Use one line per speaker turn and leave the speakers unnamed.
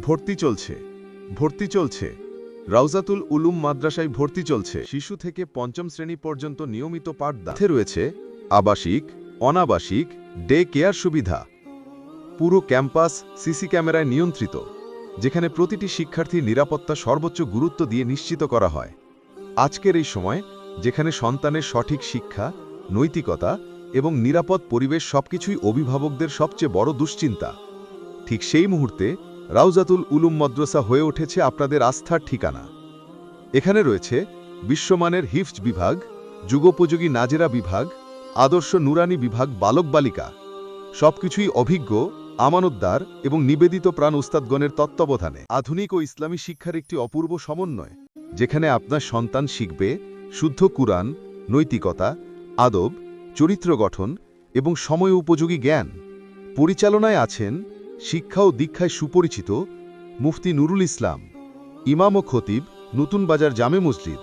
ভর্তি চলছে ভর্তি চলছে রাউজাতুল উলুম মাদ্রাসায় ভর্তি চলছে। শিশু থেকে পঞ্চম শ্রেণী পর্যন্ত নিয়মিত পাঠদান রয়েছে। আবাসিক, অনাবাসিক, ডে কেয়ার সুবিধা। পুরো ক্যাম্পাস সিসি ক্যামেরায় নিয়ন্ত্রিত, যেখানে প্রতিটি শিক্ষার্থীর নিরাপত্তা সর্বোচ্চ গুরুত্ব দিয়ে নিশ্চিত করা হয়। আজকের এই সময়, যেখানে সন্তানের সঠিক শিক্ষা, নৈতিকতা এবং নিরাপদ পরিবেশ সবকিছুই অভিভাবকদের সবচেয়ে বড় দুশ্চিন্তা, ঠিক সেই মুহূর্তে রাউজাতুল উলুম মাদ্রাসা হয়ে উঠেছে আপনাদের আস্থার ঠিকানা। এখানে রয়েছে বিশ্বমানের হিফজ বিভাগ, যুগোপযোগী নাজেরা বিভাগ, আদর্শ নুরানি বিভাগ, বালক বালিকা, সবকিছুই অভিজ্ঞ, আমানতদার এবং নিবেদিত প্রাণ উস্তাদগণের তত্ত্বাবধানে। আধুনিক ও ইসলামী শিক্ষার একটি অপূর্ব সমন্বয়, যেখানে আপনার সন্তান শিখবে শুদ্ধ কুরআন, নৈতিকতা, আদব, চরিত্র গঠন এবং সময় উপযোগী জ্ঞান। পরিচালনায় আছেন শিক্ষা ও দীক্ষায় সুপরিচিত মুফতি নুরুল ইসলাম, ইমাম ও খতিব, নতুন বাজার জামে মসজিদ।